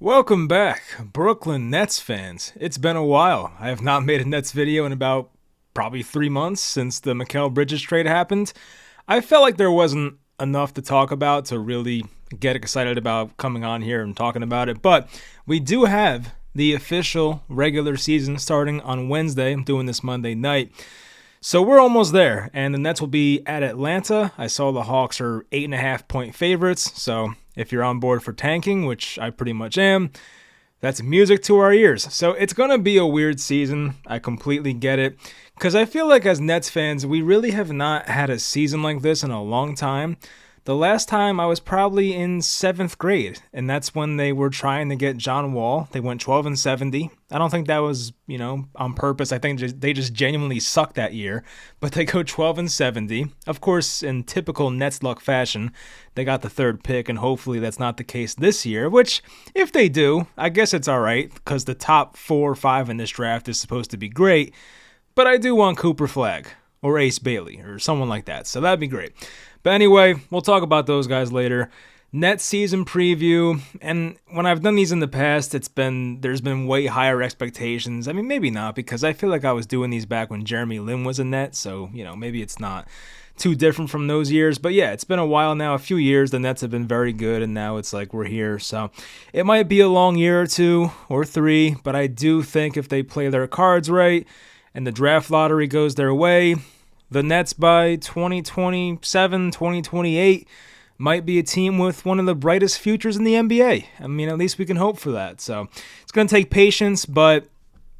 Welcome back, Brooklyn Nets fans. It's been a while. I have not made a Nets video in about probably 3 months since the Mikal Bridges trade happened. I felt like there wasn't enough to talk about to really get excited about coming on here and talking about it, but we do have the official regular season starting on Wednesday. I'm doing this Monday night. So we're almost there, and the Nets will be at Atlanta. I saw the Hawks are 8.5 point favorites, so if you're on board for tanking, which I pretty much am, that's music to our ears. So it's going to be a weird season. I completely get it, because I feel like as Nets fans, we really have not had a season like this in a long time. The last time I was probably in 7th grade, and that's when they were trying to get John Wall. They went 12-70. I don't think that was, on purpose. I think they just genuinely sucked that year, but they go 12-70. Of course, in typical Nets luck fashion, they got the 3rd pick, and hopefully that's not the case this year, which, if they do, I guess it's all right, because the top 4 or 5 in this draft is supposed to be great, but I do want Cooper Flagg or Ace Bailey or someone like that, so that'd be great. But anyway, we'll talk about those guys later. Net season preview, and when I've done these in the past, there's been way higher expectations. I mean, maybe not, because I feel like I was doing these back when Jeremy Lin was a Net, so, maybe it's not too different from those years. But yeah, it's been a while now, a few years. The Nets have been very good, and now it's like we're here. So it might be a long year or 2 or 3, but I do think if they play their cards right and the draft lottery goes their way, the Nets by 2027, 2028 might be a team with one of the brightest futures in the NBA. I mean, at least we can hope for that. So it's going to take patience, but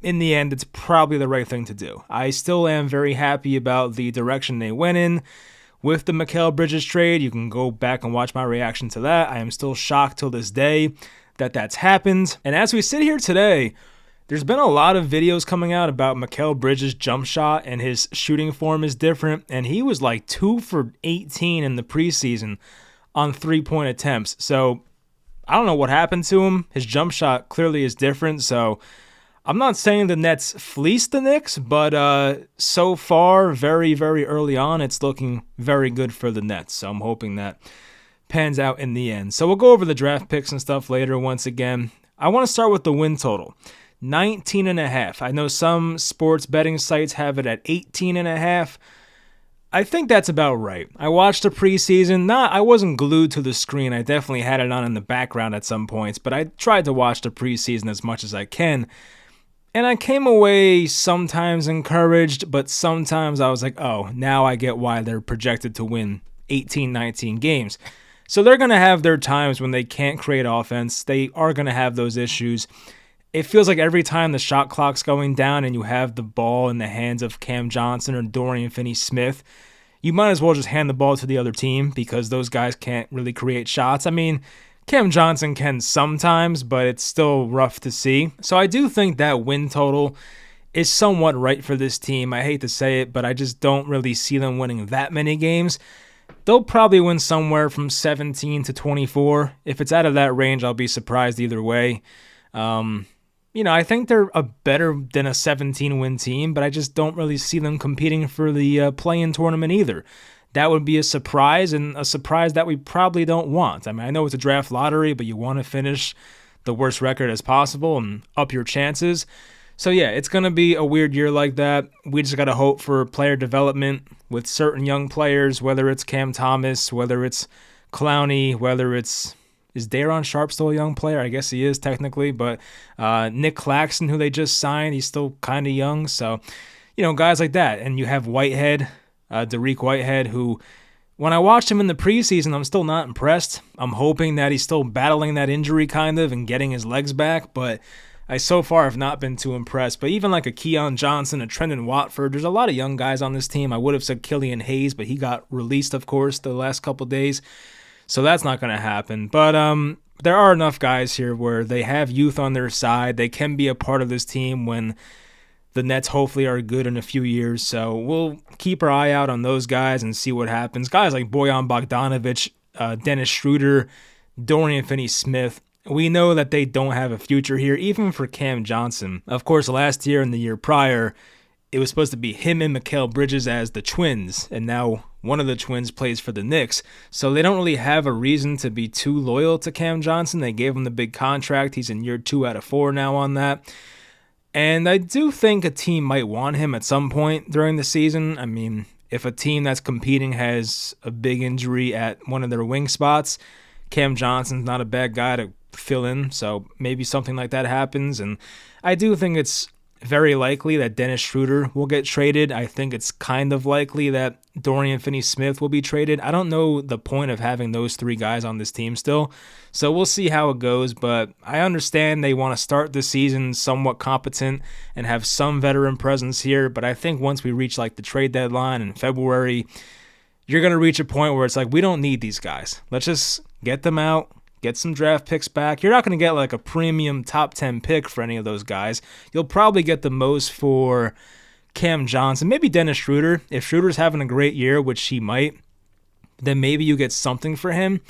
in the end, it's probably the right thing to do. I still am very happy about the direction they went in with the Mikal Bridges trade. You can go back and watch my reaction to that. I am still shocked till this day that that's happened. And as we sit here today, there's been a lot of videos coming out about Mikal Bridges' jump shot, and his shooting form is different, and he was like 2 for 18 in the preseason on 3-point attempts. So I don't know what happened to him. His jump shot clearly is different, so I'm not saying the Nets fleeced the Knicks, but so far, very, very early on, it's looking very good for the Nets, so I'm hoping that pans out in the end. So we'll go over the draft picks and stuff later once again. I want to start with the win total. 19.5. I know some sports betting sites have it at 18.5. I think that's about right. I watched the preseason. I wasn't glued to the screen. I definitely had it on in the background at some points, but I tried to watch the preseason as much as I can. And I came away sometimes encouraged, but sometimes I was like, oh, now I get why they're projected to win 18, 19 games. So they're going to have their times when they can't create offense. They are going to have those issues. It feels like every time the shot clock's going down and you have the ball in the hands of Cam Johnson or Dorian Finney-Smith, you might as well just hand the ball to the other team, because those guys can't really create shots. I mean, Cam Johnson can sometimes, but it's still rough to see. So I do think that win total is somewhat right for this team. I hate to say it, but I just don't really see them winning that many games. They'll probably win somewhere from 17 to 24. If it's out of that range, I'll be surprised either way. I think they're a better than a 17-win team, but I just don't really see them competing for the play-in tournament either. That would be a surprise, and a surprise that we probably don't want. I mean, I know it's a draft lottery, but you want to finish the worst record as possible and up your chances. So yeah, it's going to be a weird year like that. We just got to hope for player development with certain young players, whether it's Cam Thomas, whether it's Clowney, whether it's... Is Daron Sharp still a young player? I guess he is technically, but Nick Claxton, who they just signed, he's still kind of young. So, guys like that. And you have Whitehead, Dariq Whitehead, who, when I watched him in the preseason, I'm still not impressed. I'm hoping that he's still battling that injury kind of and getting his legs back, but I so far have not been too impressed. But even like a Keon Johnson, a Trendon Watford, there's a lot of young guys on this team. I would have said Killian Hayes, but he got released, of course, the last couple days. So that's not going to happen. But there are enough guys here where they have youth on their side. They can be a part of this team when the Nets hopefully are good in a few years. So we'll keep our eye out on those guys and see what happens. Guys like Bojan Bogdanovic, Dennis Schroeder, Dorian Finney-Smith, we know that they don't have a future here, even for Cam Johnson. Of course, last year and the year prior, it was supposed to be him and Mikal Bridges as the twins, and now one of the twins plays for the Knicks. So they don't really have a reason to be too loyal to Cam Johnson. They gave him the big contract. He's in year 2 out of 4 now on that. And I do think a team might want him at some point during the season. I mean, if a team that's competing has a big injury at one of their wing spots, Cam Johnson's not a bad guy to fill in. So maybe something like that happens. And I do think it's very likely that Dennis Schroeder will get traded. I think it's kind of likely that Dorian Finney-Smith will be traded. I don't know the point of having those 3 guys on this team still, so we'll see how it goes, but I understand they want to start the season somewhat competent and have some veteran presence here, but I think once we reach like the trade deadline in February, you're going to reach a point where it's like, we don't need these guys. Let's just get them out, get some draft picks back. You're not going to get like a premium top 10 pick for any of those guys. You'll probably get the most for Cam Johnson, maybe Dennis Schroeder. If Schroeder's having a great year, which he might, then maybe you get something for him.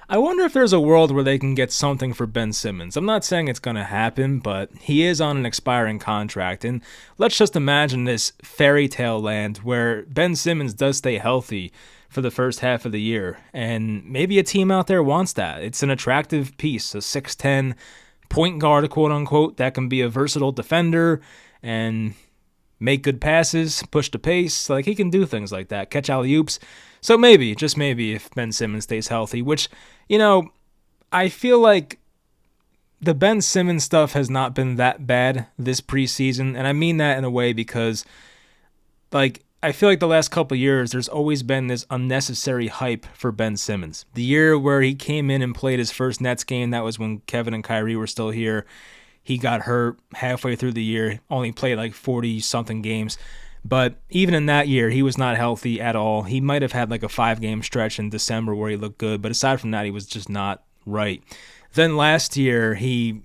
I wonder if there's a world where they can get something for Ben Simmons. I'm not saying it's going to happen, but he is on an expiring contract. And let's just imagine this fairy tale land where Ben Simmons does stay healthy for the first half of the year. And maybe a team out there wants that. It's an attractive piece, a 6'10 point guard, quote unquote, that can be a versatile defender and make good passes, push the pace. Like, he can do things like that, catch alley-oops. So maybe, just maybe, if Ben Simmons stays healthy, which, you know, I feel like the Ben Simmons stuff has not been that bad this preseason. And I mean that in a way because, like, I feel like the last couple of years, there's always been this unnecessary hype for Ben Simmons. The year where he came in and played his first Nets game, that was when Kevin and Kyrie were still here. He got hurt halfway through the year, only played like 40-something games. But even in that year, he was not healthy at all. He might have had like a 5-game stretch in December where he looked good, but aside from that, he was just not right. Then last year, he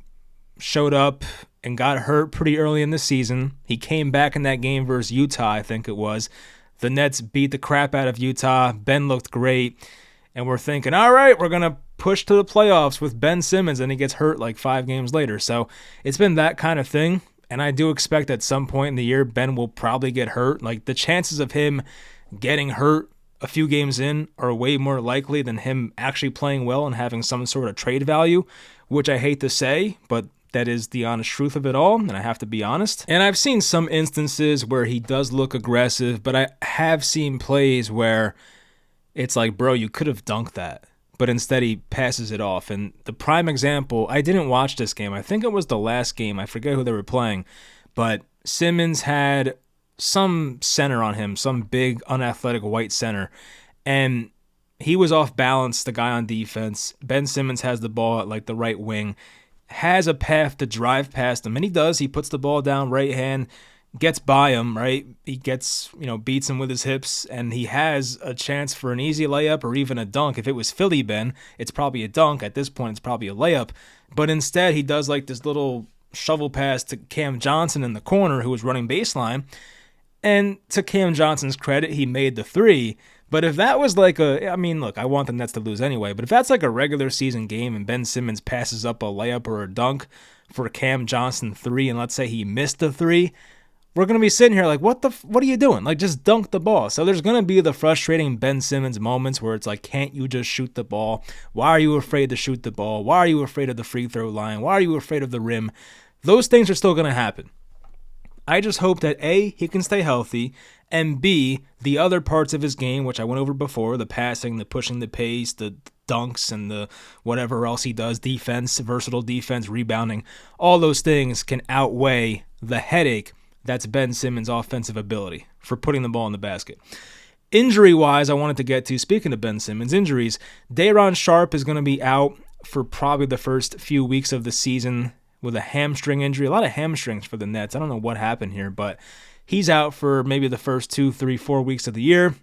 showed up and got hurt pretty early in the season. He came back in that game versus Utah, I think it was. The Nets beat the crap out of Utah. Ben looked great. And we're thinking, all right, we're going to push to the playoffs with Ben Simmons, and he gets hurt like 5 games later. So it's been that kind of thing. And I do expect at some point in the year, Ben will probably get hurt. Like, the chances of him getting hurt a few games in are way more likely than him actually playing well and having some sort of trade value, which I hate to say, but that is the honest truth of it all, and I have to be honest. And I've seen some instances where he does look aggressive, but I have seen plays where it's like, bro, you could have dunked that. But instead he passes it off. And the prime example, I didn't watch this game. I think it was the last game. I forget who they were playing. But Simmons had some center on him, some big, unathletic white center. And he was off balance, the guy on defense. Ben Simmons has the ball at like the right wing, has a path to drive past him. And he does. He puts the ball down right hand, gets by him, right? He gets, beats him with his hips, and he has a chance for an easy layup or even a dunk. If it was Philly Ben, it's probably a dunk. At this point, it's probably a layup. But instead, he does like this little shovel pass to Cam Johnson in the corner, who was running baseline. And to Cam Johnson's credit, he made the 3. But if that was like look, I want the Nets to lose anyway, but if that's like a regular season game and Ben Simmons passes up a layup or a dunk for Cam Johnson 3, and let's say he missed the 3, we're going to be sitting here like, what are you doing? Like, just dunk the ball. So there's going to be the frustrating Ben Simmons moments where it's like, can't you just shoot the ball? Why are you afraid to shoot the ball? Why are you afraid of the free throw line? Why are you afraid of the rim? Those things are still going to happen. I just hope that A, he can stay healthy, and B, the other parts of his game, which I went over before, the passing, the pushing the pace, the dunks, and the whatever else he does, defense, versatile defense, rebounding, all those things can outweigh the headache that's Ben Simmons' offensive ability for putting the ball in the basket. Injury-wise, I wanted to get to, speaking of Ben Simmons, injuries, Day'Ron Sharpe is going to be out for probably the first few weeks of the season with a hamstring injury. A lot of hamstrings for the Nets. I don't know what happened here, but he's out for maybe the first 2, 3, 4 weeks of the year.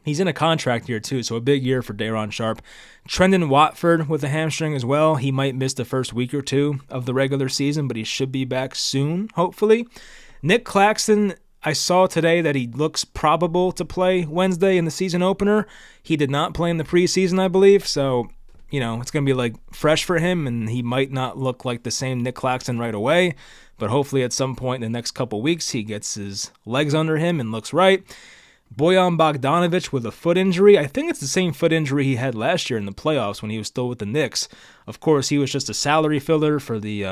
He's in a contract year too, so a big year for Day'Ron Sharpe. Trendon Watford with a hamstring as well. He might miss the first week or 2 of the regular season, but he should be back soon, hopefully. Nick Claxton, I saw today that he looks probable to play Wednesday in the season opener. He did not play in the preseason, I believe, so, it's going to be like fresh for him, and he might not look like the same Nick Claxton right away, but hopefully at some point in the next couple weeks he gets his legs under him and looks right. Bojan Bogdanovic with a foot injury. I think it's the same foot injury he had last year in the playoffs when he was still with the Knicks. Of course, he was just a salary filler for the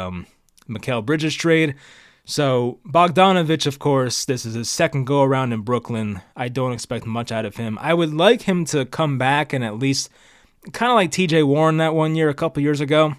Mikal Bridges trade. So Bogdanovic, of course, this is his second go-around in Brooklyn. I don't expect much out of him. I would like him to come back and at least, kind of like TJ Warren that one year a couple years ago.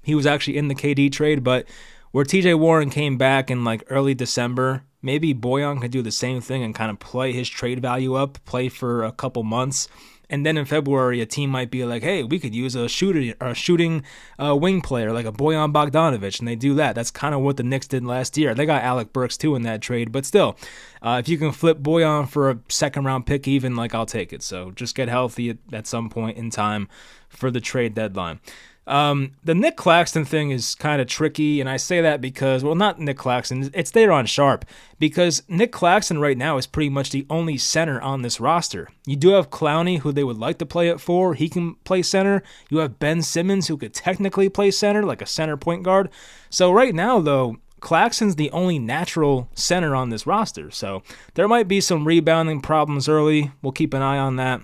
He was actually in the KD trade, but where TJ Warren came back in like early December, maybe Bojan could do the same thing and kind of play his trade value up, play for a couple months. And then in February, a team might be like, hey, we could use a shooting wing player like a Bojan Bogdanovic, and they do that. That's kind of what the Knicks did last year. They got Alec Burks too in that trade, but still, if you can flip Bojan for a second-round pick even, like, I'll take it. So just get healthy at some point in time for the trade deadline. The Nick Claxton thing is kind of tricky, and I say that because, well, not Nick Claxton, it's Day'Ron Sharpe, because Nick Claxton right now is pretty much the only center on this roster. You do have Clowney, who they would like to play at 4. He can play center. You have Ben Simmons, who could technically play center, like a center point guard. So right now, though, Claxton's the only natural center on this roster. So there might be some rebounding problems early. We'll keep an eye on that.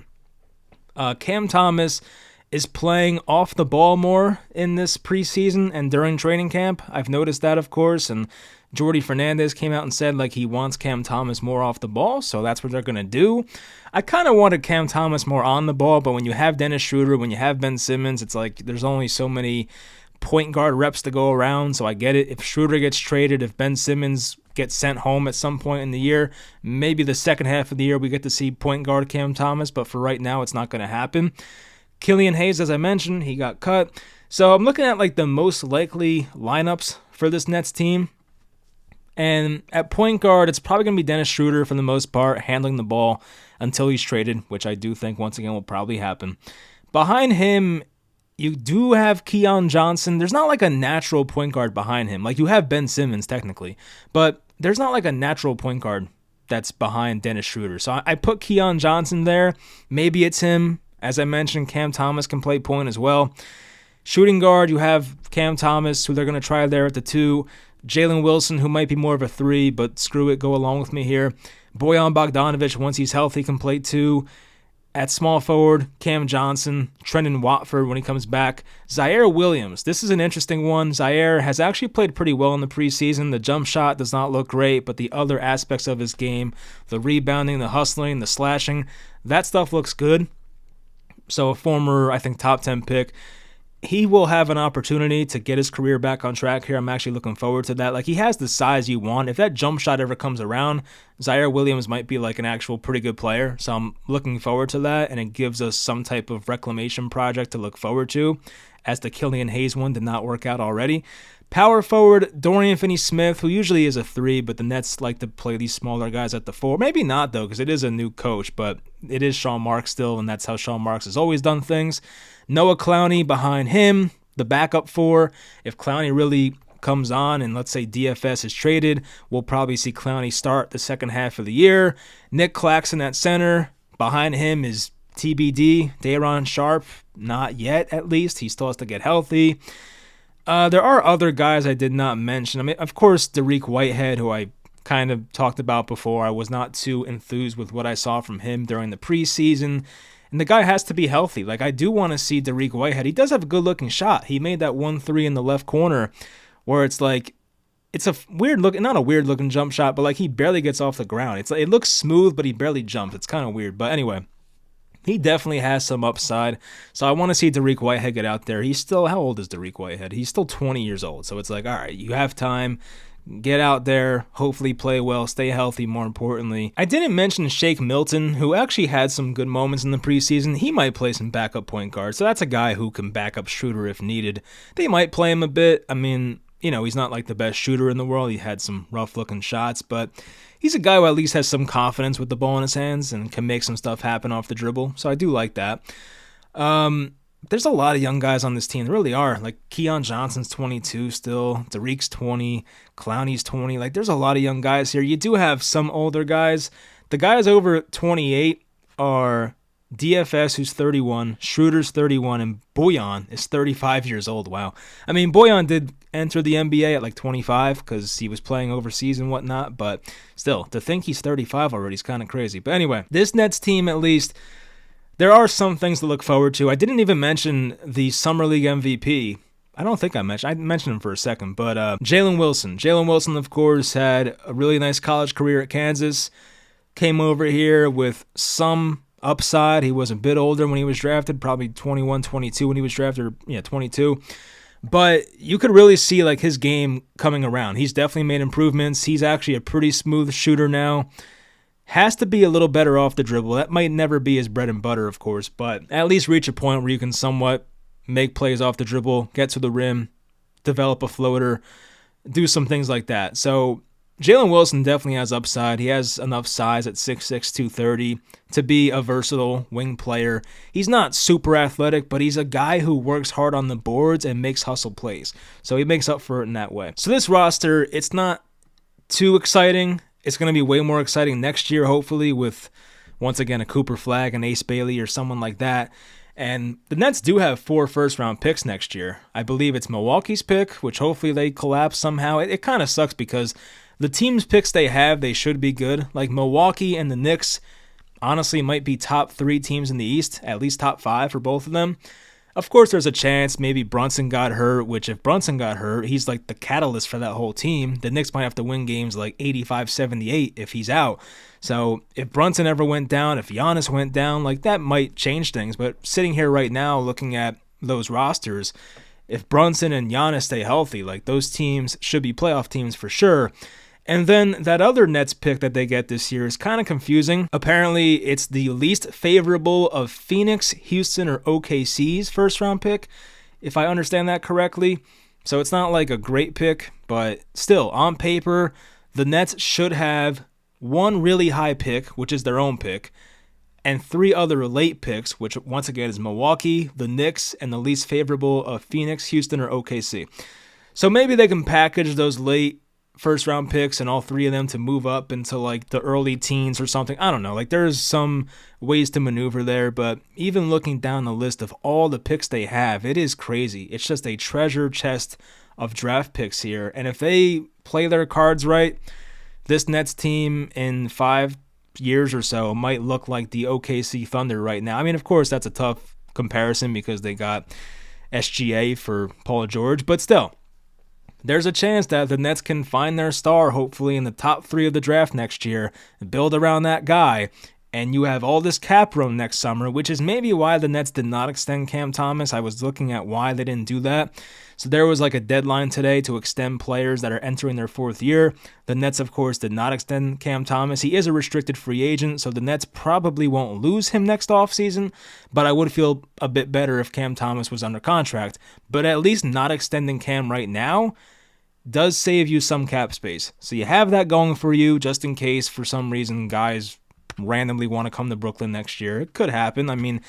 Cam Thomas is playing off the ball more in this preseason and during training camp. I've noticed that, of course, and Jordi Fernandez came out and said like he wants Cam Thomas more off the ball, so that's what they're going to do. I kind of wanted Cam Thomas more on the ball, but when you have Dennis Schroeder, when you have Ben Simmons, it's like there's only so many point guard reps to go around, so I get it. If Schroeder gets traded, if Ben Simmons gets sent home at some point in the year, maybe the second half of the year we get to see point guard Cam Thomas, but for right now it's not going to happen. Killian Hayes, as I mentioned, he got cut. So I'm looking at like the most likely lineups for this Nets team. And at point guard, it's probably going to be Dennis Schroeder for the most part, handling the ball until he's traded, which I do think once again will probably happen. Behind him, you do have Keon Johnson. There's not like a natural point guard behind him. Like you have Ben Simmons technically, but there's not like a natural point guard that's behind Dennis Schroeder. So I put Keon Johnson there. Maybe it's him. As I mentioned, Cam Thomas can play point as well. Shooting guard, you have Cam Thomas, who they're going to try there at the 2. Jalen Wilson, who might be more of a 3, but screw it, go along with me here. Bojan Bogdanovic, once he's healthy, can play 2. At small forward, Cam Johnson, Trendon Watford when he comes back. Zaire Williams, this is an interesting one. Zaire has actually played pretty well in the preseason. The jump shot does not look great, but the other aspects of his game, the rebounding, the hustling, the slashing, that stuff looks good. So a former, I think, top 10 pick, he will have an opportunity to get his career back on track here. I'm actually looking forward to that. Like, he has the size you want. If that jump shot ever comes around, Zaire Williams might be like an actual pretty good player. So I'm looking forward to that, and it gives us some type of reclamation project to look forward to, as the Killian Hayes one did not work out already. Power forward, Dorian Finney-Smith, who usually is a 3, but the Nets like to play these smaller guys at the 4. Maybe not, though, because it is a new coach, but it is Sean Marks still, and that's how Sean Marks has always done things. Noah Clowney behind him, the backup 4. If Clowney really comes on and let's say DFS is traded, we'll probably see Clowney start the second half of the year. Nick Claxton at center. Behind him is TBD, Day'Ron Sharpe. Not yet, at least. He still has to get healthy. There are other guys I did not mention. I mean, of course, Dariq Whitehead, who I kind of talked about before. I was not too enthused with what I saw from him during the preseason. And the guy has to be healthy. Like, I do want to see Dariq Whitehead. He does have a good-looking shot. He made that 1-3 in the left corner where it's like, it's a weird look, not a weird looking jump shot, but like he barely gets off the ground. It's like, it looks smooth, but he barely jumps. It's kind of weird. But anyway, he definitely has some upside. So I want to see Dariq Whitehead get out there. He's still, how old is Dariq Whitehead? He's still 20 years old. So it's like, all right, you have time. Get out there, hopefully play well, stay healthy, more importantly. I didn't mention Shake Milton, who actually had some good moments in the preseason. He might play some backup point guard, so that's a guy who can back up Schroeder if needed. They might play him a bit. I mean, you know, he's not like the best shooter in the world. He had some rough-looking shots, but he's a guy who at least has some confidence with the ball in his hands and can make some stuff happen off the dribble, so I do like that. There's a lot of young guys on this team. There really are. Like, Keon Johnson's 22 still. Dariq's 20. Clowney's 20. Like, there's a lot of young guys here. You do have some older guys. The guys over 28 are DFS, who's 31, Schroeder's 31, and Bojan is 35 years old. Wow. I mean, Bojan did enter the NBA at like 25 because he was playing overseas and whatnot, but still, to think he's 35 already is kind of crazy. But anyway, this Nets team, at least, there are some things to look forward to. I didn't even mention the Summer League MVP. I don't think I mentioned him for a second, but Jalen Wilson. Jalen Wilson, of course, had a really nice college career at Kansas. Came over here with some upside. He was a bit older when he was drafted, probably 21, 22 when he was drafted, or 22. But you could really see like his game coming around. He's definitely made improvements. He's actually a pretty smooth shooter now. Has to be a little better off the dribble. That might never be his bread and butter, of course, but at least reach a point where you can somewhat make plays off the dribble, get to the rim, develop a floater, do some things like that. So Jalen Wilson definitely has upside. He has enough size at 6'6", 230 to be a versatile wing player. He's not super athletic, but he's a guy who works hard on the boards and makes hustle plays. So he makes up for it in that way. So this roster, it's not too exciting. It's going to be way more exciting next year, hopefully, with, once again, a Cooper Flagg, an Ace Bailey, or someone like that. And the Nets do have 4 first-round picks next year. I believe it's Milwaukee's pick, which hopefully they collapse somehow. It kind of sucks because the team's picks they have, they should be good. Like Milwaukee and the Knicks, honestly, might be top 3 teams in the East, at least top 5 for both of them. Of course, there's a chance maybe Brunson got hurt, which if Brunson got hurt, he's like the catalyst for that whole team. The Knicks might have to win games like 85-78 if he's out. So if Brunson ever went down, if Giannis went down, like that might change things. But sitting here right now looking at those rosters, if Brunson and Giannis stay healthy, like those teams should be playoff teams for sure. And then that other Nets pick that they get this year is kind of confusing. Apparently, it's the least favorable of Phoenix, Houston, or OKC's first-round pick, if I understand that correctly. So it's not like a great pick, but still, on paper, the Nets should have one really high pick, which is their own pick, and 3 other late picks, which once again is Milwaukee, the Knicks, and the least favorable of Phoenix, Houston, or OKC. So maybe they can package those late first round picks and all 3 of them to move up into like the early teens or something. I don't know. Like there's some ways to maneuver there, but even looking down the list of all the picks they have, it is crazy. It's just a treasure chest of draft picks here. And if they play their cards right, this Nets team in 5 years or so might look like the OKC Thunder right now. I mean, of course, that's a tough comparison because they got SGA for Paul George, but still, there's a chance that the Nets can find their star, hopefully, in the top 3 of the draft next year, build around that guy, and you have all this cap room next summer, which is maybe why the Nets did not extend Cam Thomas. I was looking at why they didn't do that. So there was like a deadline today to extend players that are entering their 4th year. The Nets, of course, did not extend Cam Thomas. He is a restricted free agent, so the Nets probably won't lose him next offseason, but I would feel a bit better if Cam Thomas was under contract. But at least not extending Cam right now does save you some cap space. So you have that going for you just in case for some reason guys randomly want to come to Brooklyn next year. It could happen. I mean,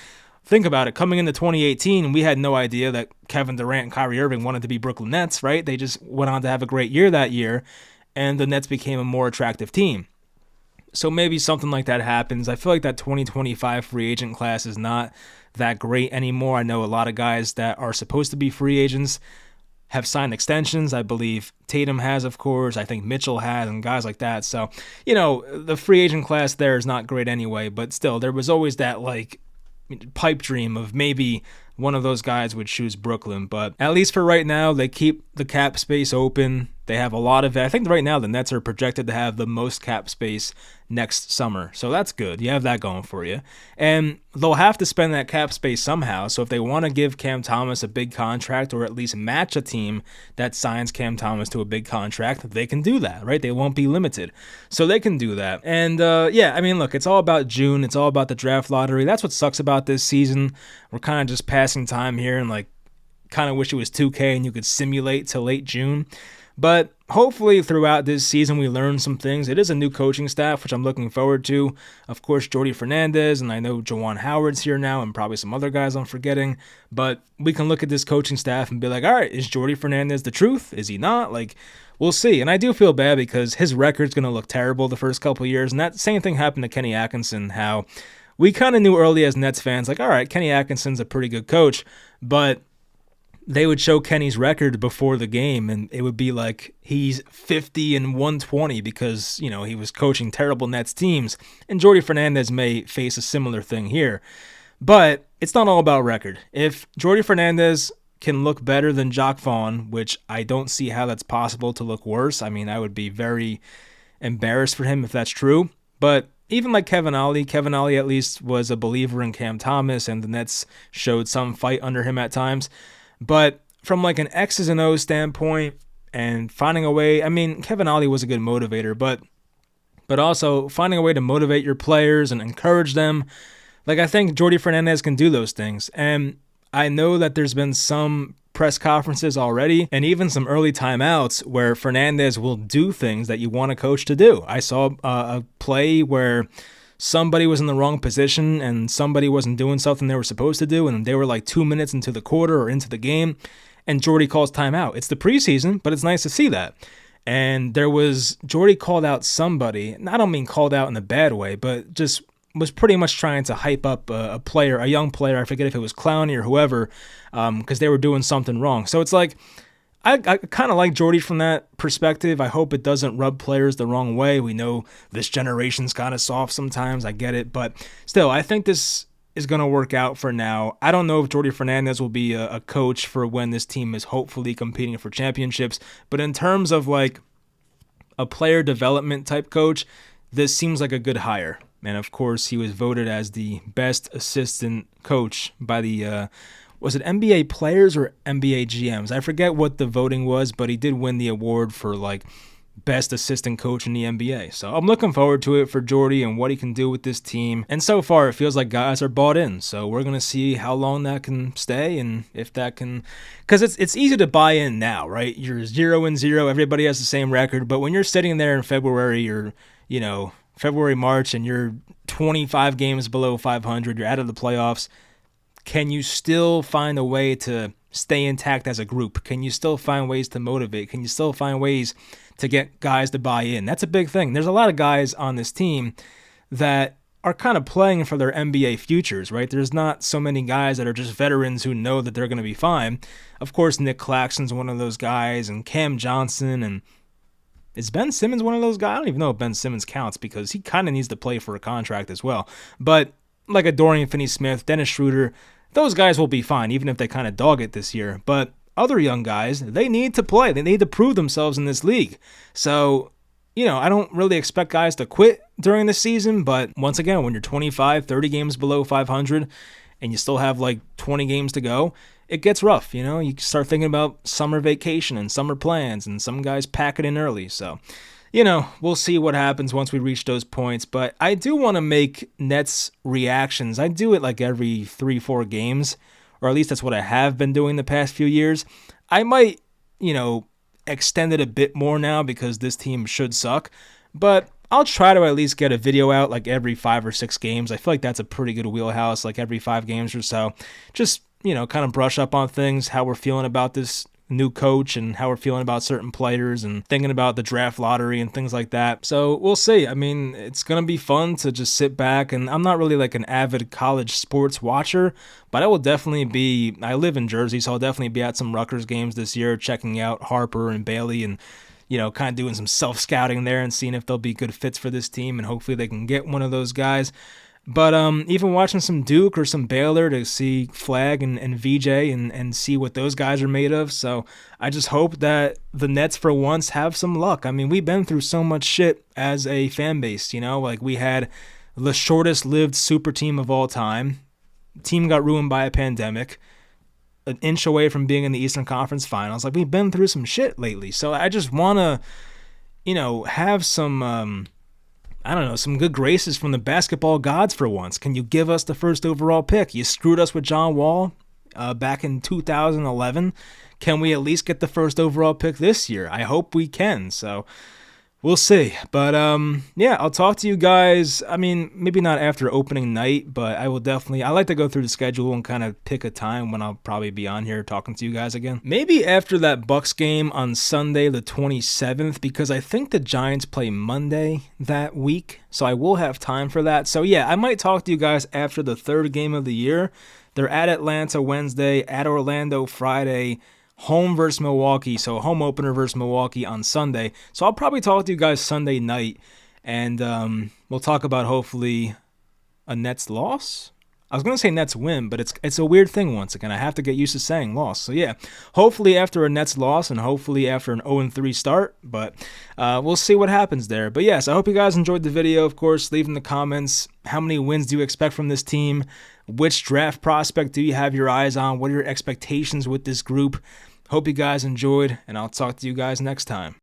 think about it. Coming into 2018, we had no idea that Kevin Durant and Kyrie Irving wanted to be Brooklyn Nets, right? They just went on to have a great year that year, and the Nets became a more attractive team. So maybe something like that happens. I feel like that 2025 free agent class is not that great anymore. I know a lot of guys that are supposed to be free agents have signed extensions. I believe Tatum has, of course. I think Mitchell has, and guys like that. So, the free agent class there is not great anyway, but still, there was always that, like, pipe dream of maybe one of those guys would choose Brooklyn. But at least for right now, they keep the cap space open. They have a lot of it. I think right now the Nets are projected to have the most cap space next summer. So that's good. You have that going for you. And they'll have to spend that cap space somehow. So if they want to give Cam Thomas a big contract or at least match a team that signs Cam Thomas to a big contract, they can do that, right? They won't be limited. So they can do that. And look, it's all about June. It's all about the draft lottery. That's what sucks about this season. We're kind of just passing time here and kind of wish it was 2K and you could simulate till late June. But hopefully throughout this season we learn some things. It is a new coaching staff, which I'm looking forward to. Of course, Jordi Fernandez, and I know Juwan Howard's here now, and probably some other guys I'm forgetting. But we can look at this coaching staff and be like, all right, is Jordi Fernandez the truth? Is he not? We'll see. And I do feel bad because his record's going to look terrible the first couple of years. And that same thing happened to Kenny Atkinson, how we kind of knew early as Nets fans, like, all right, Kenny Atkinson's a pretty good coach, but they would show Kenny's record before the game, and it would be like he's 50 and 120 because, he was coaching terrible Nets teams, and Jordi Fernandez may face a similar thing here. But it's not all about record. If Jordi Fernandez can look better than Jacque Vaughn, which I don't see how that's possible to look worse. I mean, I would be very embarrassed for him if that's true. But even like Kevin Ollie at least was a believer in Cam Thomas, and the Nets showed some fight under him at times. But from like an X's and O's standpoint and finding a way, I mean, Kevin Ollie was a good motivator, but also finding a way to motivate your players and encourage them. Like, I think Jordi Fernandez can do those things. And I know that there's been some press conferences already and even some early timeouts where Fernandez will do things that you want a coach to do. I saw a play where somebody was in the wrong position and somebody wasn't doing something they were supposed to do, and they were like 2 minutes into the quarter or into the game, and Jordi calls timeout. It's the preseason, but it's nice to see that. And Jordi called out somebody, and I don't mean called out in a bad way, but just was pretty much trying to hype up a young player. I forget if it was Clowney or whoever, because they were doing something wrong. So it's like, I kind of like Jordi from that perspective. I hope it doesn't rub players the wrong way. We know this generation's kind of soft sometimes. I get it. But still, I think this is going to work out for now. I don't know if Jordi Fernandez will be a coach for when this team is hopefully competing for championships. But in terms of like a player development type coach, this seems like a good hire. And of course, he was voted as the best assistant coach by the was it NBA players or NBA GMs? I forget what the voting was, but he did win the award for like best assistant coach in the NBA. So I'm looking forward to it for Jordi and what he can do with this team. And so far, it feels like guys are bought in. So we're going to see how long that can stay and if that can, because it's easy to buy in now, right? You're 0-0. Everybody has the same record. But when you're sitting there in February or, February, March, and you're 25 games below 500, you're out of the playoffs, can you still find a way to stay intact as a group? Can you still find ways to motivate? Can you still find ways to get guys to buy in? That's a big thing. There's a lot of guys on this team that are kind of playing for their NBA futures, right? There's not so many guys that are just veterans who know that they're going to be fine. Of course, Nick Claxton's one of those guys, and Cam Johnson, and is Ben Simmons one of those guys? I don't even know if Ben Simmons counts because he kind of needs to play for a contract as well. But like a Dorian Finney-Smith, Dennis Schroeder, those guys will be fine, even if they kind of dog it this year. But other young guys, they need to play. They need to prove themselves in this league. So, I don't really expect guys to quit during the season. But once again, when you're 25, 30 games below 500, and you still have like 20 games to go, it gets rough. You start thinking about summer vacation and summer plans, and some guys pack it in early. So, we'll see what happens once we reach those points. But I do want to make Nets reactions. I do it like every 3-4 games, or at least that's what I have been doing the past few years. I might, extend it a bit more now because this team should suck. But I'll try to at least get a video out like every 5 or 6 games. I feel like that's a pretty good wheelhouse, like every 5 games or so. Just, kind of brush up on things, how we're feeling about this new coach and how we're feeling about certain players and thinking about the draft lottery and things like that. So we'll see. I mean, it's going to be fun to just sit back, and I'm not really like an avid college sports watcher, but I live in Jersey, so I'll definitely be at some Rutgers games this year, checking out Harper and Bailey and, kind of doing some self-scouting there and seeing if they'll be good fits for this team, and hopefully they can get one of those guys. But even watching some Duke or some Baylor to see Flag and VJ and see what those guys are made of. So I just hope that the Nets for once have some luck. I mean, we've been through so much shit as a fan base, like we had the shortest lived super team of all time. Team got ruined by a pandemic, an inch away from being in the Eastern Conference Finals. Like, we've been through some shit lately. So I just want to, have some... some good graces from the basketball gods for once. Can you give us the first overall pick? You screwed us with John Wall back in 2011. Can we at least get the first overall pick this year? I hope we can. So We'll see. But yeah, I'll talk to you guys. I mean, maybe not after opening night, but I will definitely, I like to go through the schedule and kind of pick a time when I'll probably be on here talking to you guys again. Maybe after that Bucks game on Sunday the 27th, because I think the Giants play Monday that week, so I will have time for that. So yeah, I might talk to you guys after the third game of the year. They're at Atlanta Wednesday, at Orlando Friday, home versus Milwaukee, so home opener versus Milwaukee on Sunday. So I'll probably talk to you guys Sunday night, and we'll talk about hopefully a Nets loss. I was going to say Nets win, but it's a weird thing once again. I have to get used to saying loss. So yeah, hopefully after a Nets loss and hopefully after an 0-3 start, but we'll see what happens there. But yes, I hope you guys enjoyed the video. Of course, leave in the comments how many wins do you expect from this team? Which draft prospect do you have your eyes on? What are your expectations with this group? Hope you guys enjoyed, and I'll talk to you guys next time.